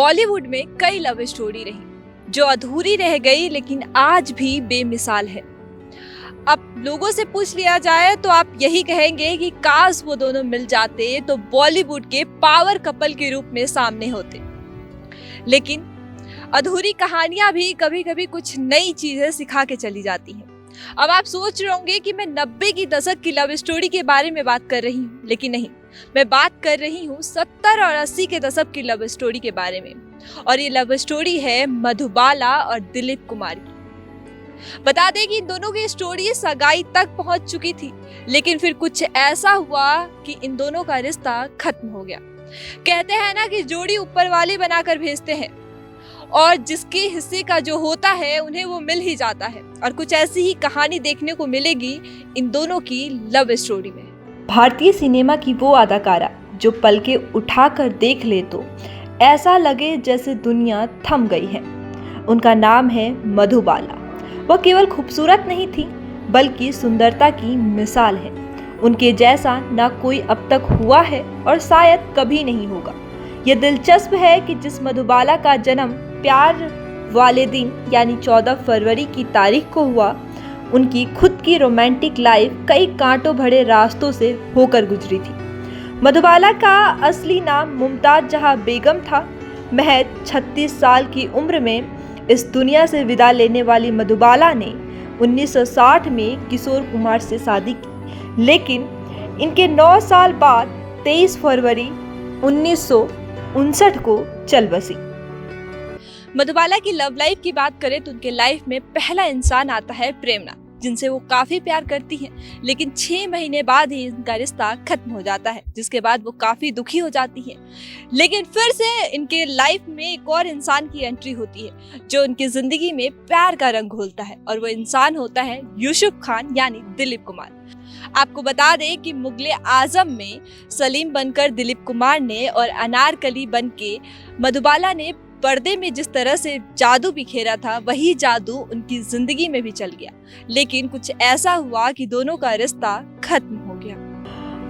बॉलीवुड में कई love story रही जो अधूरी रह गई लेकिन आज भी बेमिसाल है। अब लोगों से पूछ लिया जाए तो आप यही कहेंगे कि काश वो दोनों मिल जाते तो बॉलीवुड के पावर कपल के रूप में सामने होते। लेकिन अधूरी कहानियां भी कभी कभी कुछ नई चीजें सिखा के चली जाती हैं। अब आप सोच रहे होंगे कि मैं 90 की दशक की लव स्टोरी के बारे में बात कर रही हूँ, लेकिन नहीं, मैं बात कर रही हूँ 70 और 80 के दशक की लव स्टोरी के बारे में। और ये लव स्टोरी है मधुबाला और दिलीप कुमार की। बता दें कि इन दोनों की स्टोरी सगाई तक पहुंच चुकी थी, लेकिन फिर कुछ ऐसा हुआ कि इन दोनों का रिश्ता खत्म हो गया। कहते हैं ना कि जोड़ी ऊपर वाले बनाकर भेजते हैं और जिसके हिस्से का जो होता है उन्हें वो मिल ही जाता है। और कुछ ऐसी ही कहानी देखने को मिलेगी इन दोनों की लव स्टोरी में। भारतीय सिनेमा की वो अदाकारा जो पलके उठाकर देख ले तो ऐसा लगे जैसे दुनिया थम गई है। उनका नाम है मधुबाला। वह केवल खूबसूरत नहीं थी बल्कि सुंदरता की मिसाल है। उनके जैसा ना कोई अब तक हुआ है और शायद कभी नहीं होगा। यह दिलचस्प है कि जिस मधुबाला का जन्म प्यार वाले दिन यानी 14 फरवरी की तारीख को हुआ, उनकी खुद की रोमांटिक लाइफ कई कांटों भरे रास्तों से होकर गुजरी थी। मधुबाला का असली नाम मुमताज जहां बेगम था। महज 36 साल की उम्र में इस दुनिया से विदा लेने वाली मधुबाला ने 1960 में किशोर कुमार से शादी की, लेकिन इनके 9 साल बाद 23 फरवरी 1959 को चल बसी। मधुबाला की लव लाइफ की बात करें तो उनके लाइफ में पहला इंसान आता है प्रेमनाथ, जिनसे वो काफी प्यार करती हैं, लेकिन 6 महीने बाद ही इनका रिश्ता खत्म हो जाता है, जिसके बाद वो काफी दुखी हो जाती हैं। लेकिन फिर से इनके लाइफ में एक और इंसान की एंट्री होती है जो उनकी जिंदगी में प्यार का रंग घोलता है, और वो इंसान होता है यूसुफ खान यानी दिलीप कुमार। आपको बता दें कि मुगले आजम में सलीम बनकर दिलीप कुमार ने और अनारकली बनके मधुबाला ने पर्दे में जिस तरह से जादू बिखेरा था, वही जादू उनकी जिंदगी में भी चल गया। लेकिन कुछ ऐसा हुआ कि दोनों का रिश्ता खत्म हो गया।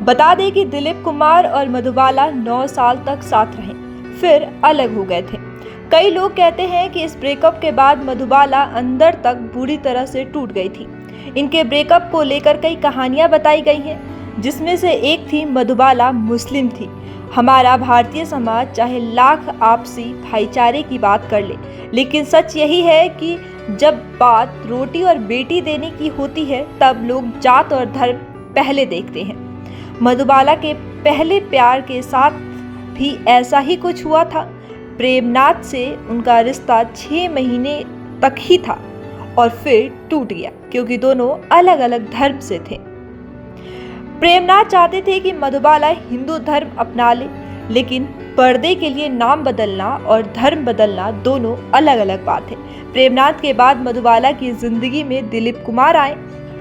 बता दें कि दिलीप कुमार और मधुबाला 9 साल तक साथ रहे, फिर अलग हो गए थे। कई लोग कहते हैं कि इस ब्रेकअप के बाद मधुबाला अंदर तक बुरी तरह से टूट गई थी। इनके ब्रेकअप को लेकर कई कहानियां बताई गई हैं, जिसमें से एक थी मधुबाला मुस्लिम थी। हमारा भारतीय समाज चाहे लाख आपसी भाईचारे की बात कर ले, लेकिन सच यही है कि जब बात रोटी और बेटी देने की होती है तब लोग जात और धर्म पहले देखते हैं। मधुबाला के पहले प्यार के साथ भी ऐसा ही कुछ हुआ था। प्रेमनाथ से उनका रिश्ता 6 महीने तक ही था और फिर टूट गया क्योंकि दोनों अलग अलग धर्म से थे। प्रेमनाथ चाहते थे कि मधुबाला हिंदू धर्म अपना ले, लेकिन पर्दे के लिए नाम बदलना और धर्म बदलना दोनों अलग अलग बात है। प्रेमनाथ के बाद मधुबाला की जिंदगी में दिलीप कुमार आए।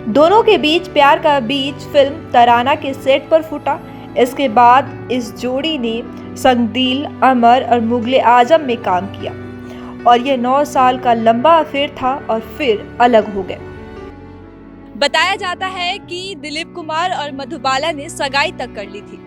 दोनों के बीच प्यार का बीज फिल्म तराना के सेट पर फूटा। इसके बाद इस जोड़ी ने संगदिल, अमर और मुगले आजम में काम किया और यह 9 साल का लंबा अफेयर था और फिर अलग हो गए। बताया जाता है कि दिलीप कुमार और मधुबाला ने सगाई तक कर ली थी,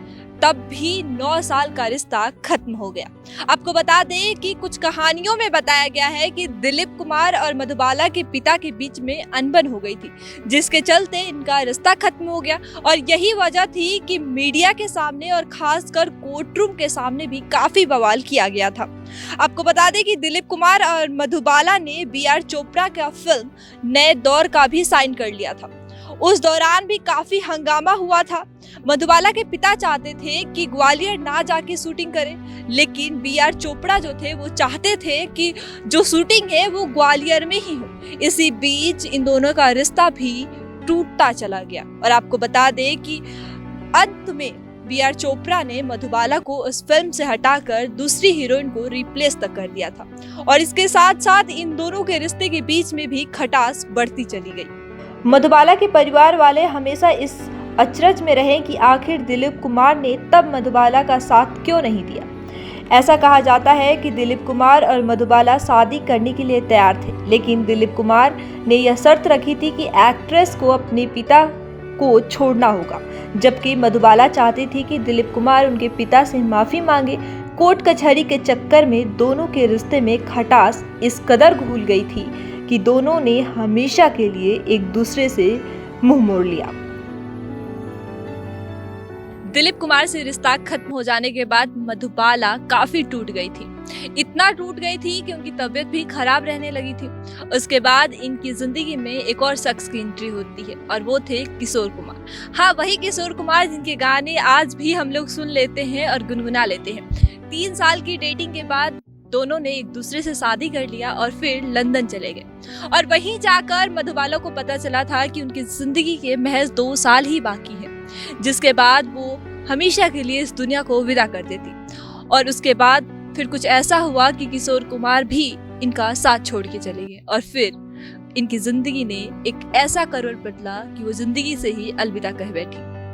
तब भी 9 साल का रिश्ता खत्म हो गया। आपको बता दें कि कुछ कहानियों में बताया गया है कि दिलीप कुमार और मधुबाला के पिता के बीच में अनबन हो गई थी, जिसके चलते इनका रिश्ता खत्म हो गया। और यही वजह थी कि मीडिया के सामने और खासकर कोर्टरूम के सामने भी काफी बवाल किया गया था। आपको बता दें कि दिलीप कुमार और मधुबाला ने बी.आर. चोपड़ा का फिल्म नए दौर का भी साइन कर लिया था। उस दौरान भी काफी हंगामा हुआ था। मधुबाला के पिता चाहते थे कि ग्वालियर ना जाके शूटिंग करें, लेकिन बी.आर. चोपड़ा जो थे वो चाहते थे कि जो शूटिंग है वो ग्वालियर में ही हो। इसी बीच इन दोनों का रिश्ता भी टूटता चला गया और आपको बता दें कि अंत में बी.आर. चोपड़ा ने मधुबाला को उस फिल्म से हटाकर दूसरी हीरोइन को रिप्लेस तक कर दिया था और इसके साथ साथ इन दोनों के रिश्ते के बीच में भी खटास बढ़ती चली गई। मधुबाला के परिवार वाले हमेशा इस अचरज में रहे कि आखिर दिलीप कुमार ने तब मधुबाला का साथ क्यों नहीं दिया। ऐसा कहा जाता है कि दिलीप कुमार और मधुबाला शादी करने के लिए तैयार थे, लेकिन दिलीप कुमार ने यह शर्त रखी थी कि एक्ट्रेस को अपने पिता को छोड़ना होगा, जबकि मधुबाला चाहती थी कि दिलीप कुमार उनके पिता से माफी मांगे कोर्ट कचहरी के चक्कर में दोनों के रिश्ते में खटास इस कदर घुल गई थी कि दोनों ने हमेशा के लिए एक दूसरे से मुंह मोड़ लिया। दिलीप कुमार से रिश्ता खत्म हो जाने के बाद मधुबाला काफी टूट गई थी। इतना टूट गई थी कि उनकी तबीयत भी खराब रहने लगी थी। उसके बाद इनकी जिंदगी में एक और शख्स की एंट्री होती है और वो थे किशोर कुमार। हाँ, वही किशोर कुमार जिनके गाने आज भी हम लोग सुन लेते हैं और गुनगुना लेते हैं। 3 साल की डेटिंग के बाद दोनों ने एक दूसरे से शादी कर लिया और फिर लंदन चले गए और वहीं जाकर मधुबाला को पता चला था कि उनकी जिंदगी के महज 2 साल ही बाकी है, जिसके बाद वो हमेशा के लिए इस दुनिया को विदा कर देती। और उसके बाद फिर कुछ ऐसा हुआ कि किशोर कुमार भी इनका साथ छोड़ के चले गए और फिर इनकी जिंदगी ने एक ऐसा करवट बदला कि वो जिंदगी से ही अलविदा कह बैठी।